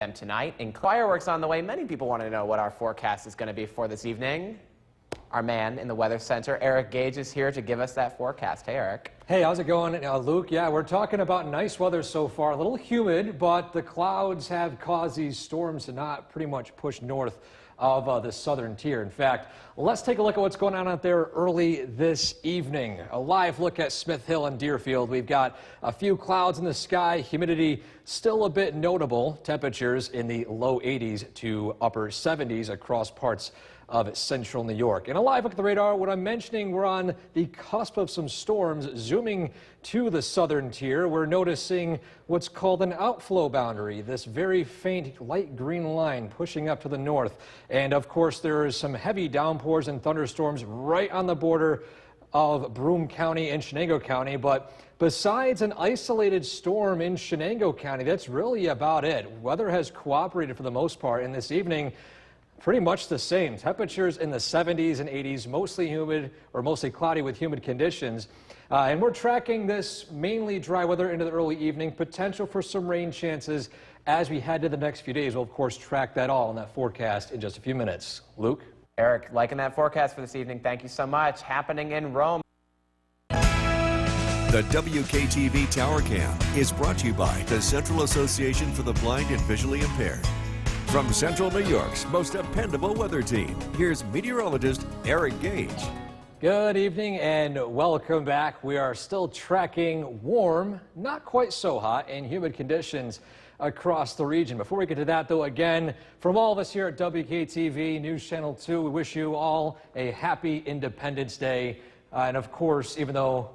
Tonight, and fireworks on the way. Many people want to know what our forecast is going to be for this evening. Our man in the Weather Center, Eric Gage, is here to give us that forecast. Hey, Eric. Hey, how's it going, Luke? Yeah, we're talking about nice weather so far. A little humid, but the clouds have caused these storms to not pretty much push north of the southern tier. In fact, let's take a look at what's going on out there early this evening. A live look at Smith Hill and Deerfield. We've got a few clouds in the sky, humidity still a bit notable, temperatures in the low 80s to upper 70s across parts of central New York. And a live look at the radar, what I'm mentioning, we're on the cusp of some storms. Zooming to the southern tier, we're noticing what's called an outflow boundary, this very faint light green line pushing up to the north. And of course, there is some heavy downpours and thunderstorms right on the border of Broome County and Chenango County. But besides an isolated storm in Chenango County, that's really about it. Weather has cooperated for the most part, and this evening, pretty much the same. Temperatures in the 70s and 80s, mostly humid or mostly cloudy with humid conditions. And we're tracking this mainly dry weather into the early evening, potential for some rain chances as we head to the next few days. We'll, of course, track that all in that forecast in just a few minutes. Luke? Eric, liking that forecast for this evening. Thank you so much. Happening in Rome. The WKTV Tower Cam is brought to you by the Central Association for the Blind and Visually Impaired. From Central New York's most dependable weather team, here's meteorologist Eric Gage. Good evening and welcome back. We are still tracking warm, not quite so hot, and humid conditions across the region. Before we get to that, though, again, from all of us here at WKTV News Channel 2, we wish you all a happy Independence Day. And of course, even though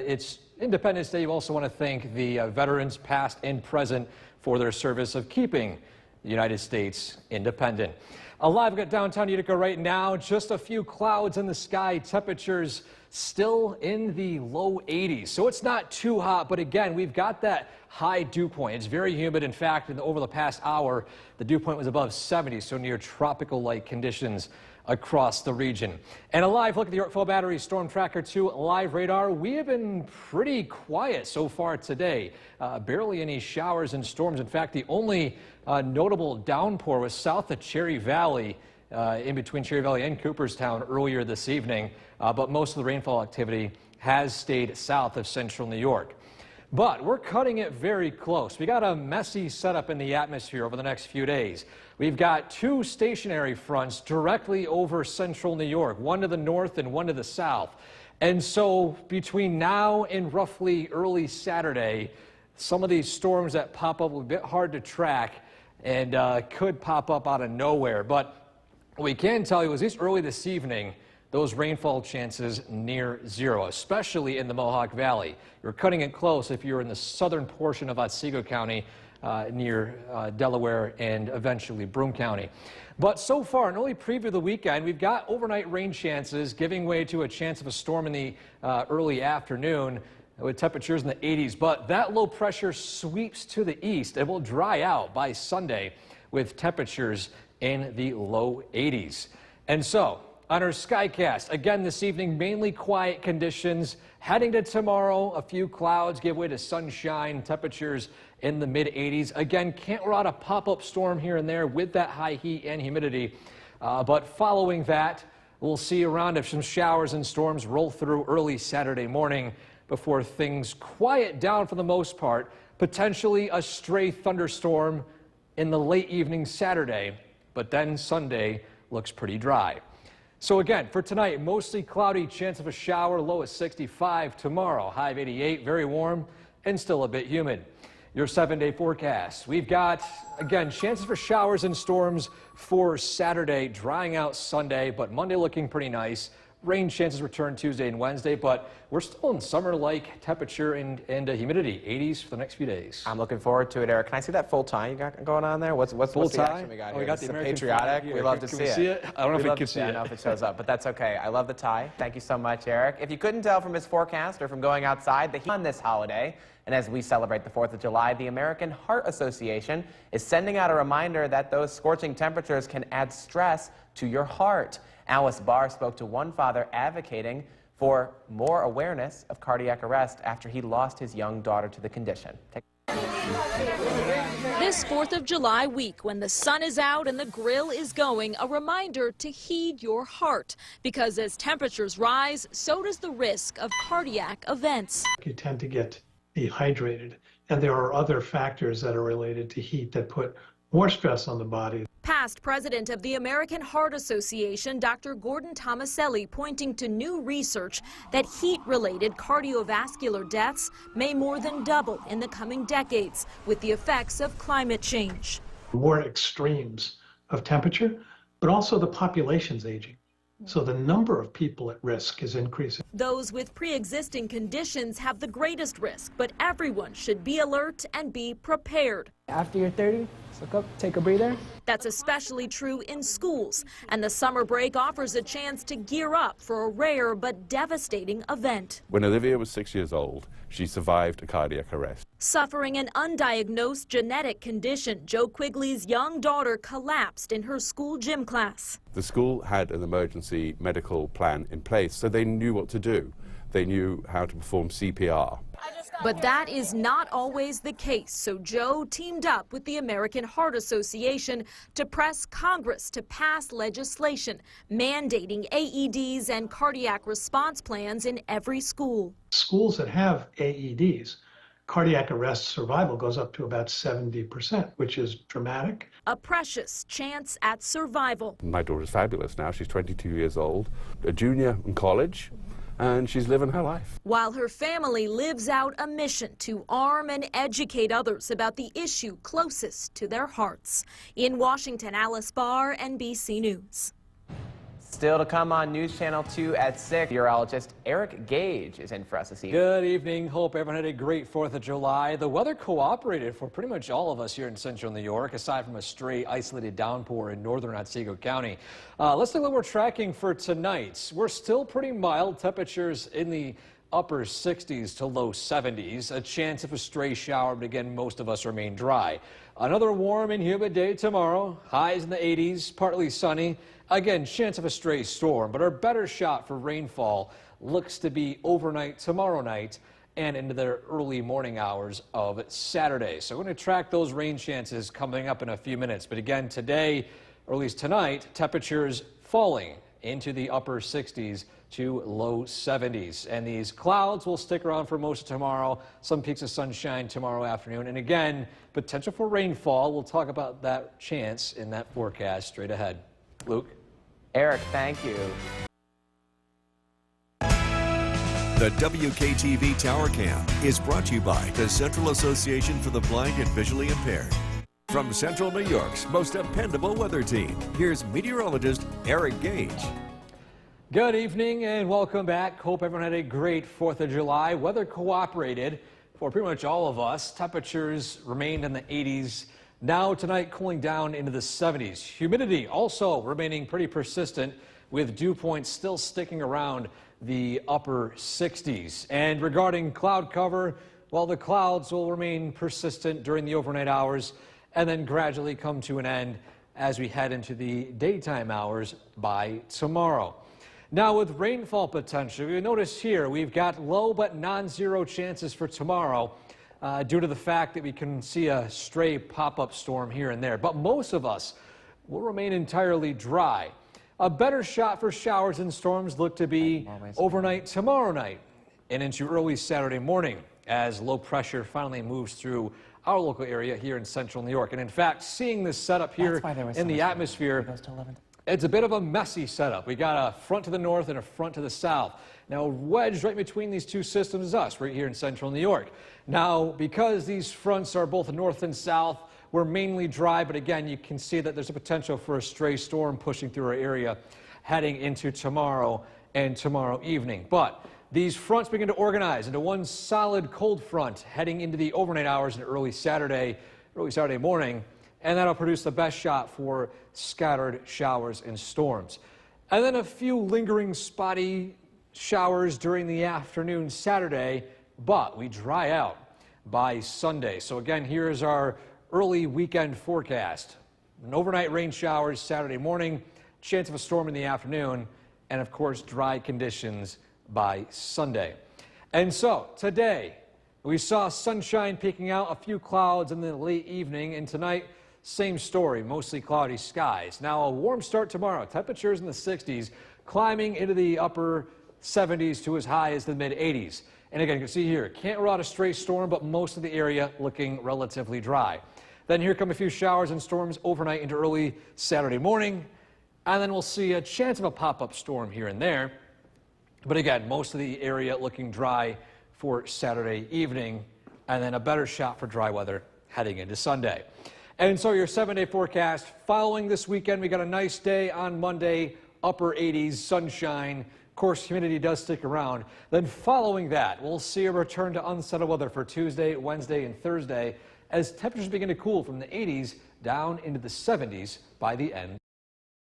it's Independence Day, you also want to thank the veterans past and present for their service of keeping the United States independent. Alive at downtown Utica right now, just a few clouds in the sky, temperatures still in the low 80s. So it's not too hot, but again, we've got that high dew point. It's very humid. In fact, over the past hour, the dew point was above 70, so near tropical-like conditions across the region. And a live look at the Yorkville Battery Storm Tracker 2 live radar. We have been pretty quiet so far today. Barely any showers and storms. In fact, the only notable downpour was south of Cherry Valley, in between Cherry Valley and Cooperstown earlier this evening. But most of the rainfall activity has stayed south of central New York. But we're cutting it very close. We got a messy setup in the atmosphere over the next few days. We've got two stationary fronts directly over central New York, one to the north and one to the south. And so between now and roughly early Saturday, some of these storms that pop up will be a bit hard to track and could pop up out of nowhere. But what we can tell you is, at least early this evening, those rainfall chances near zero, especially in the Mohawk Valley. You're cutting it close if you're in the southern portion of Otsego County, near Delaware and eventually Broome County. But so far, an early preview of the weekend, we've got overnight rain chances giving way to a chance of a storm in the early afternoon with temperatures in the 80s. But that low pressure sweeps to the east and will dry out by Sunday with temperatures in the low 80s. And so, on our Skycast, again this evening, mainly quiet conditions. Heading to tomorrow, a few clouds give way to sunshine, temperatures in the mid-80s. Again, can't rule out a pop-up storm here and there with that high heat and humidity. But following that, we'll see around if some showers and storms roll through early Saturday morning before things quiet down for the most part. Potentially a stray thunderstorm in the late evening Saturday, but then Sunday looks pretty dry. So again, for tonight, mostly cloudy, chance of a shower, low at 65. Tomorrow, high of 88, very warm and still a bit humid. Your 7-day forecast. We've got, again, chances for showers and storms for Saturday, drying out Sunday, but Monday looking pretty nice. Rain chances return Tuesday and Wednesday, but we're still in summer-like temperature and humidity, 80s for the next few days. I'm looking forward to it, Eric. Can I see that full tie you got going on there? What's the action we got here? We got the American patriotic. flag. We love to see it. I don't know if we can see it. I don't know if it shows up, but that's okay. I love the tie. Thank you so much, Eric. If you couldn't tell from his forecast or from going outside, the heat on this holiday, and as we celebrate the 4th of July, the American Heart Association is sending out a reminder that those scorching temperatures can add stress to your heart. Alice Barr spoke to one father advocating for more awareness of cardiac arrest after he lost his young daughter to the condition. This This 4th of July week, when the sun is out and the grill is going, a reminder to heed your heart, because as temperatures rise, so does the risk of cardiac events. You tend to get dehydrated, and there are other factors that are related to heat that put more stress on the body. Past president of the American Heart Association, Dr. Gordon Tomaselli, pointing to new research that heat-related cardiovascular deaths may more than double in the coming decades with the effects of climate change. More extremes of temperature, but also the population's aging. So the number of people at risk is increasing. Those with pre-existing conditions have the greatest risk, but everyone should be alert and be prepared. After you're 30, look up, take a breather. That's especially true in schools, and the summer break offers a chance to gear up for a rare but devastating event. When Olivia was 6 years old, she survived a cardiac arrest. Suffering an undiagnosed genetic condition, Joe Quigley's young daughter collapsed in her school gym class. The school had an emergency medical plan in place, so they knew what to do. They knew how to perform CPR. But that is not always the case, so Joe teamed up with the American Heart Association to press Congress to pass legislation mandating AEDs and cardiac response plans in every school. Schools that have AEDs, cardiac arrest survival goes up to about 70%, which is dramatic. A precious chance at survival. My daughter's fabulous now. She's 22 years old, a junior in college, and she's living her life. While her family lives out a mission to arm and educate others about the issue closest to their hearts. In Washington, Alice Barr, NBC News. Still to come on News Channel 2 at 6, meteorologist Eric Gage is in for us this evening. Good evening. Hope everyone had a great 4th of July. The weather cooperated for pretty much all of us here in central New York, aside from a stray isolated downpour in northern Otsego County. Let's look at what we're tracking for tonight. We're still pretty mild. Temperatures in the upper 60s to low 70s. A chance of a stray shower, but again, most of us remain dry. Another warm and humid day tomorrow. Highs in the 80s, partly sunny. Again, chance of a stray storm, but our better shot for rainfall looks to be overnight tomorrow night and into the early morning hours of Saturday. So we're going to track those rain chances coming up in a few minutes. But again, today, or at least tonight, temperatures falling into the upper 60s to low 70s. And these clouds will stick around for most of tomorrow. Some peaks of sunshine tomorrow afternoon. And again, potential for rainfall. We'll talk about that chance in that forecast straight ahead. Luke? Eric, thank you. The WKTV Tower Cam is brought to you by the Central Association for the Blind and Visually Impaired. From Central New York's most dependable weather team, here's meteorologist Eric Gage. Good evening and welcome back. Hope everyone had a great 4th of July. Weather cooperated for pretty much all of us. Temperatures remained in the 80s. Now tonight cooling down into the 70s. Humidity also remaining pretty persistent with dew points still sticking around the upper 60s. And regarding cloud cover, well, the clouds will remain persistent during the overnight hours and then gradually come to an end as we head into the daytime hours by tomorrow. Now with rainfall potential, you notice here we've got low but non-zero chances for tomorrow. Due to the fact that we can see a stray pop-up storm here and there. But most of us will remain entirely dry. A better shot for showers and storms look to be overnight tomorrow night and into early Saturday morning as low pressure finally moves through our local area here in central New York. And in fact, seeing this setup here in the atmosphere, it's a bit of a messy setup. We got a front to the north and a front to the south. Now, wedged right between these two systems is us, right here in central New York. Now, because these fronts are both north and south, we're mainly dry, but again, you can see that there's a potential for a stray storm pushing through our area heading into tomorrow and tomorrow evening. But these fronts begin to organize into one solid cold front heading into the overnight hours and early Saturday morning, and that'll produce the best shot for scattered showers and storms. And then a few lingering spotty showers during the afternoon Saturday, but we dry out by Sunday. So again, here's our early weekend forecast. An overnight rain showers Saturday morning, chance of a storm in the afternoon, and of course dry conditions by Sunday. And so today, We saw sunshine peeking out, a few clouds in the late evening, and tonight, same story, mostly cloudy skies. Now a warm start tomorrow, temperatures in the 60s, climbing into the upper 70s to as high as the mid 80s. And again, you can see here, can't rule out a stray storm, but most of the area looking relatively dry. Then here come a few showers and storms overnight into early Saturday morning. And then we'll see a chance of a pop-up storm here and there. But again, most of the area looking dry for Saturday evening, and then a better shot for dry weather heading into Sunday. And so your 7-day forecast following this weekend, we got a nice day on Monday, upper 80s, sunshine. Of course, humidity does stick around. Then following that, we'll see a return to unsettled weather for Tuesday, Wednesday, and Thursday as temperatures begin to cool from the 80s down into the 70s by the end.